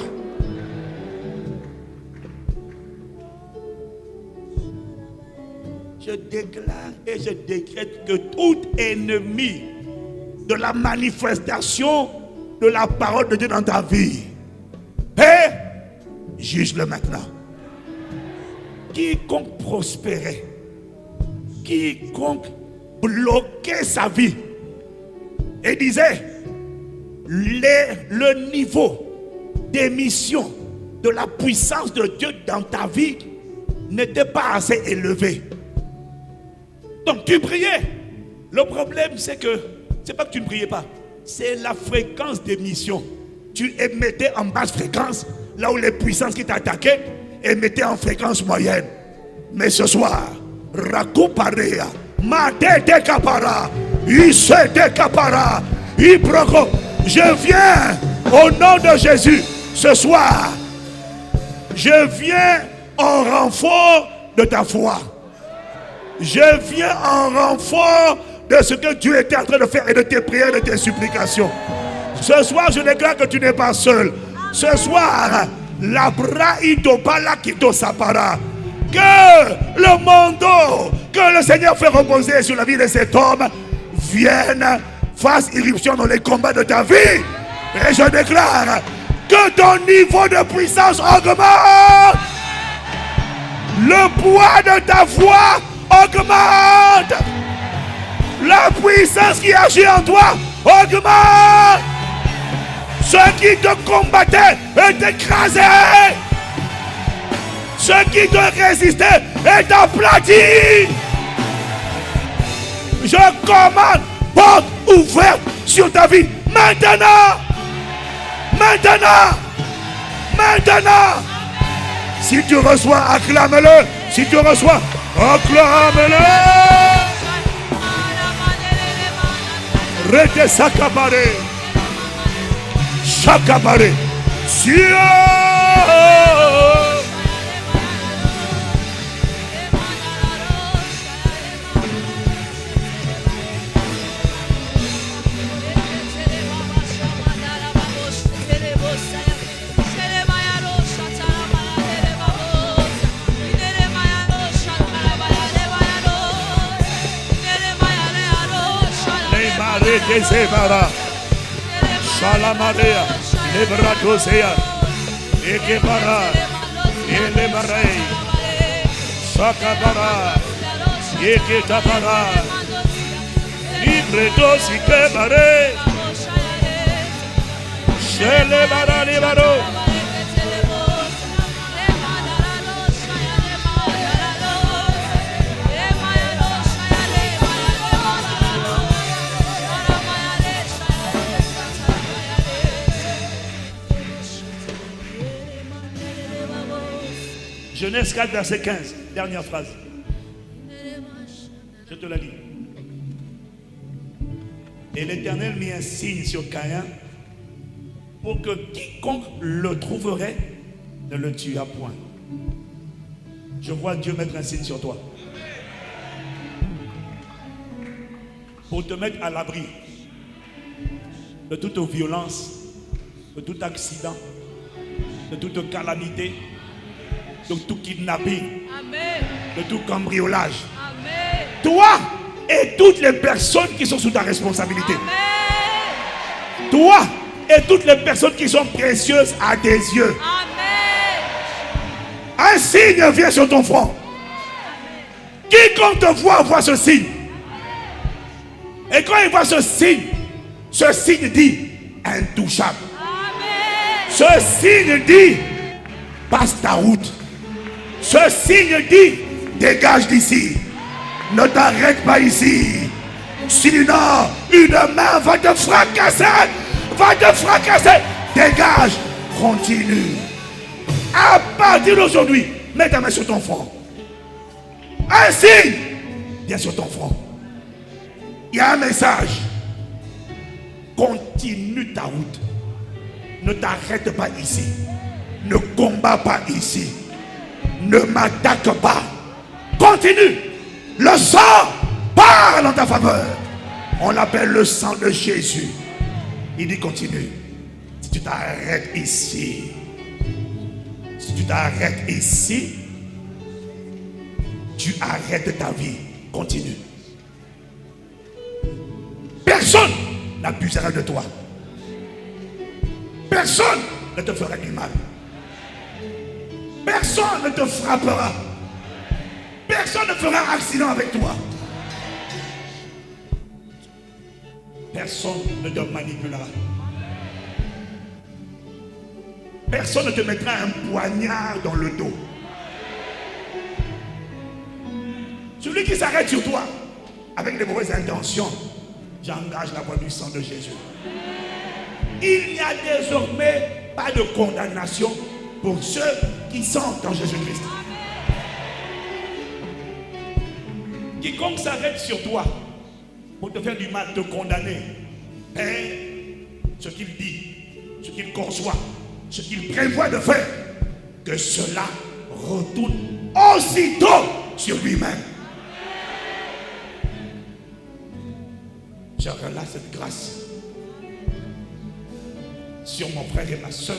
Je déclare et je décrète que tout ennemi de la manifestation de la parole de Dieu dans ta vie, Père, juge-le maintenant. Quiconque prospérait, quiconque bloquait sa vie et disait le niveau d'émission de la puissance de Dieu dans ta vie n'était pas assez élevé. Donc tu priais. Le problème c'est que c'est pas que tu ne priais pas, c'est la fréquence d'émission. Tu émettais en basse fréquence, là où les puissances qui t'attaquaient émettaient en fréquence moyenne. Mais ce soir, Rakuparea, Mate de Kapara, Isse de Kapara, Ibroko, je viens au nom de Jésus ce soir. Je viens en renfort de ta foi. Je viens en renfort de ce que Dieu était en train de faire et de tes prières et de tes supplications. Ce soir, je déclare que tu n'es pas seul. Ce soir, la braïdo balakito sapara. Que le monde, que le Seigneur fait reposer sur la vie de cet homme, vienne, fasse irruption dans les combats de ta vie. Et je déclare que ton niveau de puissance augmente. Le poids de ta foi augmente. La puissance qui agit en toi augmente. Ceux qui te combattaient est écrasé. Ceux qui te résistaient est aplati. Je commande porte ouverte sur ta vie. Maintenant. Maintenant. Maintenant. Si tu reçois, acclame-le. Si tu reçois, acclame-le. Rete sakabare. Sakabare. Sion. Salamarea, Lebratosea, Ekebara, Elebarei, Sakabara, Eketabara, Libredosi Kebare, Shelebara Libaro. Genèse 4, verset 15, dernière phrase. Je te la lis. Et l'Éternel mit un signe sur Caïn pour que quiconque le trouverait ne le tuât point. Je vois Dieu mettre un signe sur toi. Pour te mettre à l'abri de toute violence, de tout accident, de toute calamité, de tout kidnapping, amen, de tout cambriolage. Amen. Toi et toutes les personnes qui sont sous ta responsabilité. Amen. Toi et toutes les personnes qui sont précieuses à tes yeux. Amen. Un signe vient sur ton front. Quiconque te voit ce signe. Et quand il voit ce signe dit intouchable. Amen. Ce signe dit passe ta route. Ce signe dit, dégage d'ici. Ne t'arrête pas ici. Sinon, une main va te fracasser. Va te fracasser. Dégage. Continue. À partir d'aujourd'hui, mets ta main sur ton front. Un signe vient sur ton front. Il y a un message. Continue ta route. Ne t'arrête pas ici. Ne combats pas ici. Ne m'attaque pas. Continue. Le sang parle en ta faveur. On l'appelle le sang de Jésus. Il dit continue. Si tu t'arrêtes ici, tu arrêtes ta vie. Continue. Personne n'abusera de toi. Personne ne te fera du mal. Personne ne te frappera. Personne ne fera accident avec toi. Personne ne te manipulera. Personne ne te mettra un poignard dans le dos. Celui qui s'arrête sur toi avec de mauvaises intentions, j'engage la voix du sang de Jésus. Il n'y a désormais pas de condamnation pour ceux qui sont en Jésus-Christ. Quiconque s'arrête sur toi pour te faire du mal, te condamner, ce qu'il dit, ce qu'il conçoit, ce qu'il prévoit de faire, que cela retourne aussitôt sur lui-même. Je relâche cette grâce sur mon frère et ma soeur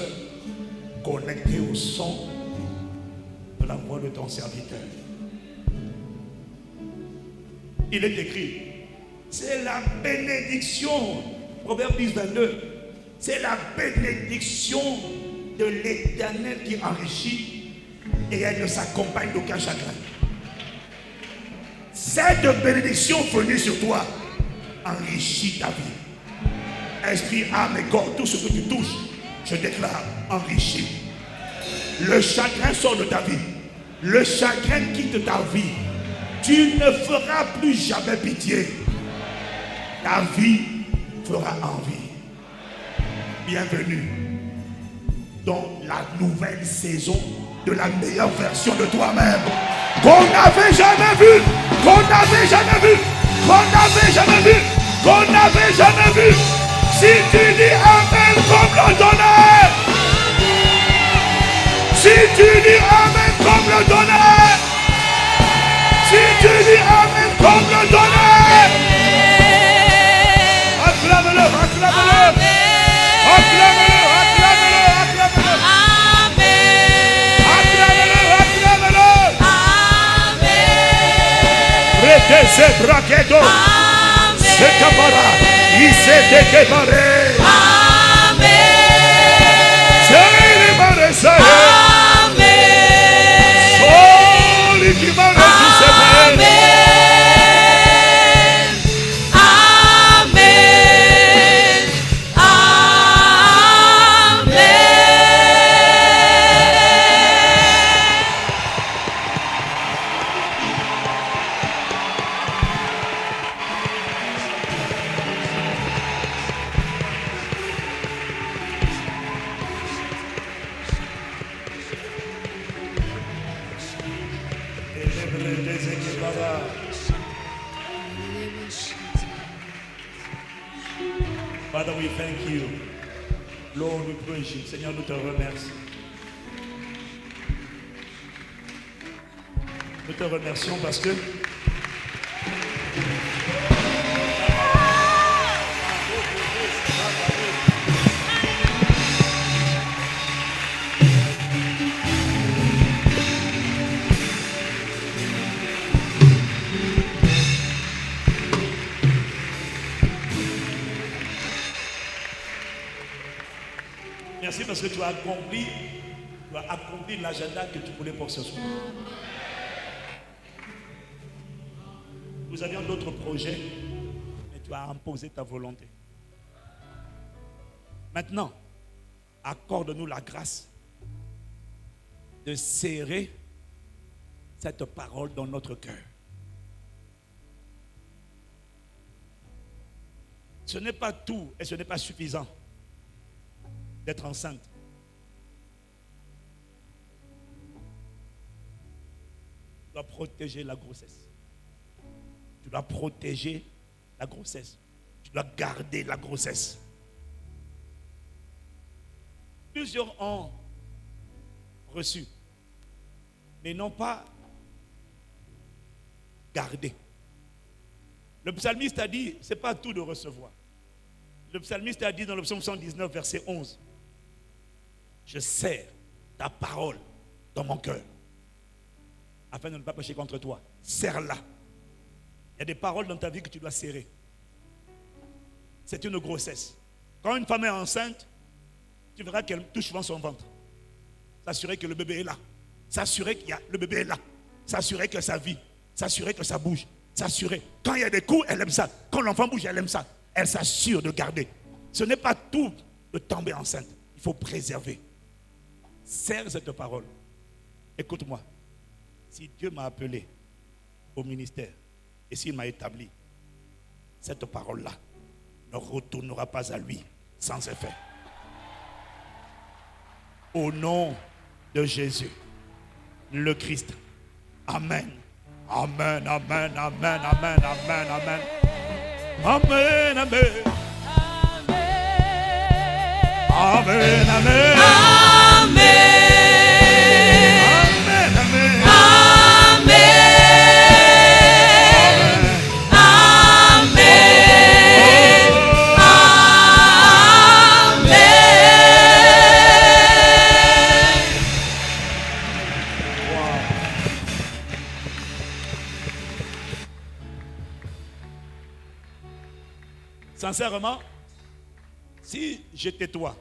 connectés au son de la voix de ton serviteur. Il est écrit, c'est la bénédiction, Proverbe 10, 22, c'est la bénédiction de l'Éternel qui enrichit et elle ne s'accompagne d'aucun chagrin. Cette bénédiction venue sur toi enrichit ta vie. Esprit, âme et corps, tout ce que tu touches, je déclare enrichi. Le chagrin sort de ta vie. Le chagrin quitte ta vie. Tu ne feras plus jamais pitié. Ta vie fera envie. Bienvenue dans la nouvelle saison de la meilleure version de toi-même. Qu'on n'avait jamais vu. Qu'on n'avait jamais vu. Qu'on n'avait jamais vu. Qu'on n'avait jamais vu. Si tu dis Amen comme le tonnerre. Si tu dis Amen comme le tonnerre. Si tu dis Amen comme le tonnerre. Acclame-le, acclame-le. Acclame-le, acclame-le, acclame-le. Amen. Acclame-le, acclame-le. Amen. Prêtez ces braquettes. C'est capara. Il s'est débarré. Amen. Father, we thank you. Lord, we praise you. Seigneur, nous te remercions. Nous te remercions parce que merci parce que tu as accompli l'agenda que tu voulais pour ce soir. Nous avions d'autres projets, mais tu as imposé ta volonté. Maintenant, accorde-nous la grâce de serrer cette parole dans notre cœur. Ce n'est pas tout et ce n'est pas suffisant d'être enceinte. Tu dois protéger la grossesse. Tu dois protéger la grossesse. Tu dois garder la grossesse. Plusieurs ont reçu, mais n'ont pas gardé. Le psalmiste a dit, ce n'est pas tout de recevoir. Le psalmiste a dit dans le psaume 119, verset 11, je serre ta parole dans mon cœur, afin de ne pas pécher contre toi. Serre-la. Il y a des paroles dans ta vie que tu dois serrer. C'est une grossesse. Quand une femme est enceinte, tu verras qu'elle touche souvent son ventre. S'assurer que le bébé est là. S'assurer que le bébé est là. S'assurer que ça vit. S'assurer que ça bouge. S'assurer. Quand il y a des coups, elle aime ça. Quand l'enfant bouge, elle aime ça. Elle s'assure de garder. Ce n'est pas tout de tomber enceinte. Il faut préserver. Serre cette parole. Écoute-moi. Si Dieu m'a appelé au ministère, et s'il m'a établi, cette parole-là ne retournera pas à lui sans effet. Au nom de Jésus, le Christ. Amen. Amen, amen, amen, amen, amen, amen. Amen, amen. Amen, amen. Sincèrement, si j'étais toi,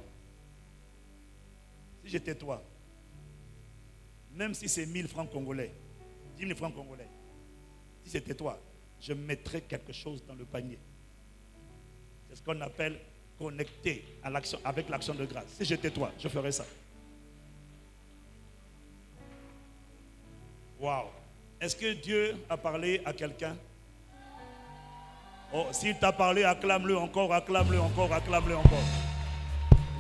même si c'est 1000 francs congolais, 10 000 francs congolais, si c'était toi, je mettrais quelque chose dans le panier. C'est ce qu'on appelle connecter à l'action, avec l'action de grâce. Si j'étais toi, je ferais ça. Waouh! Est-ce que Dieu a parlé à quelqu'un? Oh, s'il t'a parlé, acclame-le encore, acclame-le encore, acclame-le encore.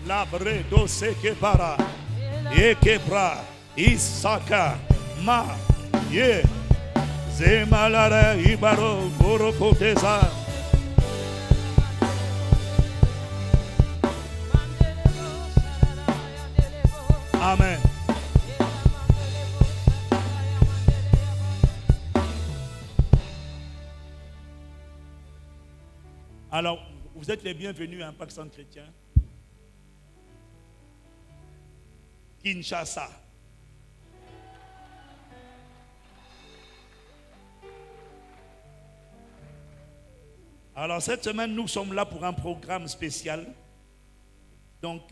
La bredo se que para, et que bra, isaka, ma, ye, zemalare, ibaro, borokoteza. Amen. Alors, vous êtes les bienvenus à Impact Centre Chrétien. Kinshasa. Alors, cette semaine, nous sommes là pour un programme spécial. Donc,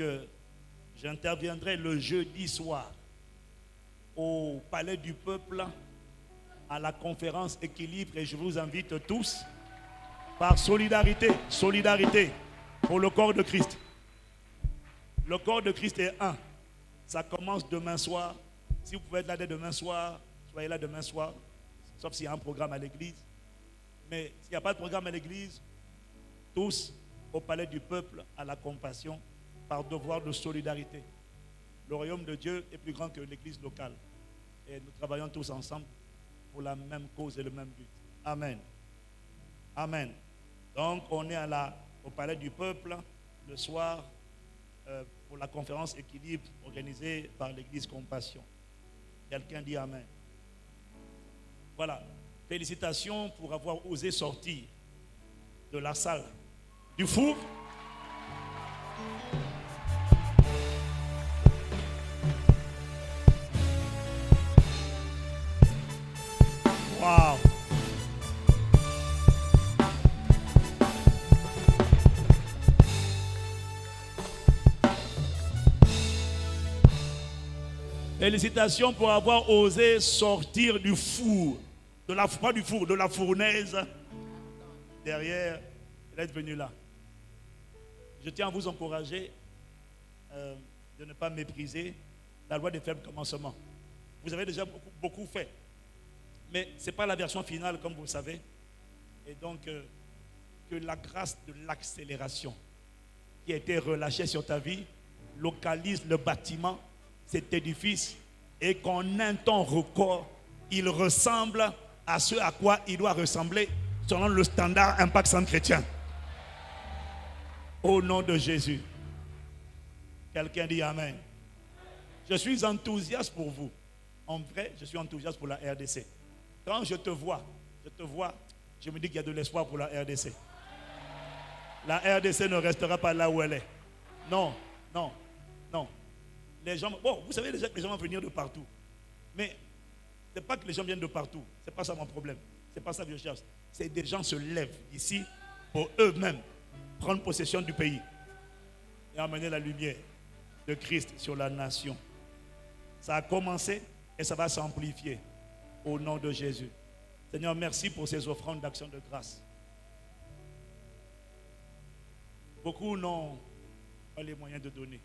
j'interviendrai le jeudi soir au Palais du Peuple à la conférence Équilibre et je vous invite tous par solidarité pour le corps de Christ. Le corps de Christ est un. Ça commence demain soir. Si vous pouvez être là dès demain soir, soyez là demain soir, sauf s'il y a un programme à l'église. Mais s'il n'y a pas de programme à l'église, tous au Palais du Peuple à la compassion par devoir de solidarité. Le royaume de Dieu est plus grand que l'église locale. Et nous travaillons tous ensemble pour la même cause et le même but. Amen. Amen. Donc, on est au Palais du Peuple le soir pour la conférence équilibre organisée par l'Église Compassion. Quelqu'un dit Amen. Voilà. Félicitations pour avoir osé sortir de la salle du four. Wow. Félicitations pour avoir osé sortir du four, pas du four, de la fournaise. Derrière, d'être venu là. Je tiens à vous encourager de ne pas mépriser la loi des faibles commencements. Vous avez déjà beaucoup fait. Mais ce n'est pas la version finale, comme vous le savez. Et donc, que la grâce de l'accélération qui a été relâchée sur ta vie localise le bâtiment, cet édifice, et qu'en un temps record, il ressemble à ce à quoi il doit ressembler selon le standard Impact Centre Chrétien. Au nom de Jésus. Quelqu'un dit Amen. Je suis enthousiaste pour vous. En vrai, je suis enthousiaste pour la RDC. Quand je te vois, je me dis qu'il y a de l'espoir pour la RDC. La RDC ne restera pas là où elle est. Non. Les gens, bon, vous savez déjà que les gens vont venir de partout. Mais ce n'est pas que les gens viennent de partout. Ce n'est pas ça mon problème. Ce n'est pas ça que je cherche. C'est que des gens se lèvent ici pour eux-mêmes prendre possession du pays et amener la lumière de Christ sur la nation. Ça a commencé et ça va s'amplifier au nom de Jésus. Seigneur, merci pour ces offrandes d'action de grâce. Beaucoup n'ont pas les moyens de donner.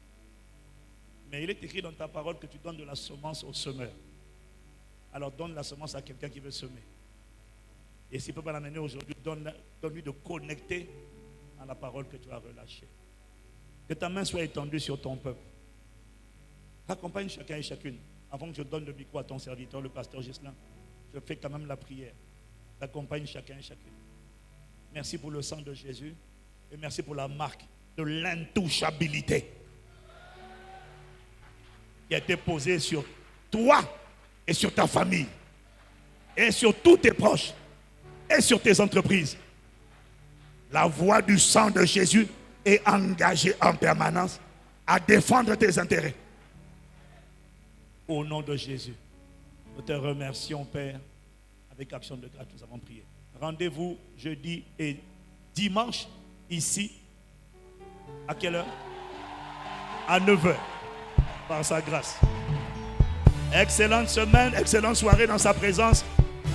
Mais il est écrit dans ta parole que tu donnes de la semence au semeur. Alors donne la semence à quelqu'un qui veut semer. Et s'il ne peut pas l'amener aujourd'hui, donne-lui de connecter à la parole que tu as relâchée. Que ta main soit étendue sur ton peuple. Accompagne chacun et chacune. Avant que je donne le micro à ton serviteur, le pasteur Ghislain, je fais quand même la prière. Accompagne chacun et chacune. Merci pour le sang de Jésus et merci pour la marque de l'intouchabilité qui a été posée sur toi et sur ta famille et sur tous tes proches et sur tes entreprises. La voix du sang de Jésus est engagée en permanence à défendre tes intérêts. Au nom de Jésus, nous te remercions, Père, avec action de grâce, nous avons prié. Rendez-vous jeudi et dimanche, ici, à quelle heure? À 9h, par sa grâce. Excellente semaine, excellente soirée dans sa présence.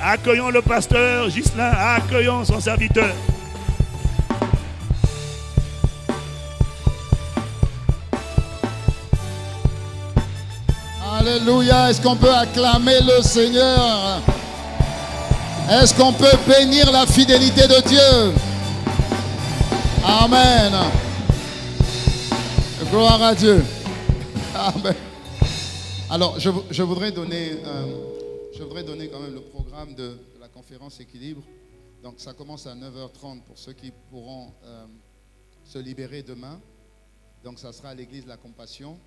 Accueillons le pasteur Ghislain, accueillons son serviteur. Alléluia. Est-ce qu'on peut acclamer le Seigneur? Est-ce qu'on peut bénir la fidélité de Dieu? Amen. Gloire à Dieu. Amen. Alors, je voudrais donner quand même le programme de la conférence Équilibre. Donc, ça commence à 9h30 pour ceux qui pourront se libérer demain. Donc, ça sera à l'église de la Compassion.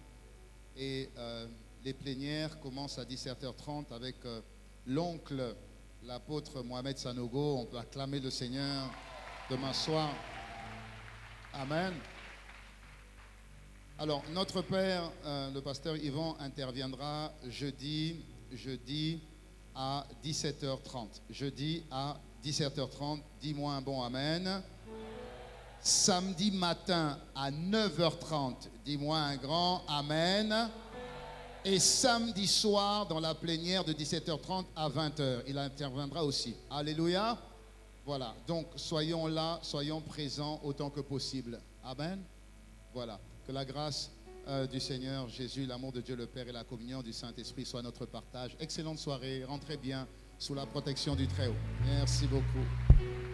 Et les plénières commencent à 17h30 avec l'oncle, l'apôtre Mohamed Sanogo. On peut acclamer le Seigneur demain soir. Amen. Alors, notre Père, le pasteur Yvan, interviendra jeudi à 17h30. Jeudi à 17h30. Dis-moi un bon Amen. Samedi matin à 9h30. Dis-moi un grand Amen. Et samedi soir, dans la plénière de 17h30 à 20h. Il interviendra aussi. Alléluia. Voilà. Donc, soyons là, soyons présents autant que possible. Amen. Voilà. Que la grâce du Seigneur Jésus, l'amour de Dieu le Père et la communion du Saint-Esprit soient notre partage. Excellente soirée. Rentrez bien sous la protection du Très-Haut. Merci beaucoup.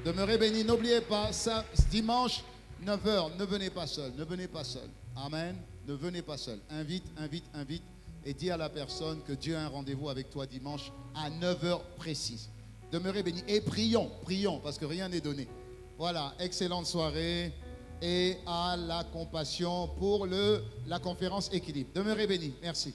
Demeurez bénis. N'oubliez pas, ça, dimanche, 9h, ne venez pas seul. Ne venez pas seul. Amen. Ne venez pas seul. Invite et dis à la personne que Dieu a un rendez-vous avec toi dimanche à 9 heures précises. Demeurez bénis et prions, parce que rien n'est donné. Voilà, excellente soirée et à la compassion pour la conférence Équilibre. Demeurez bénis, merci.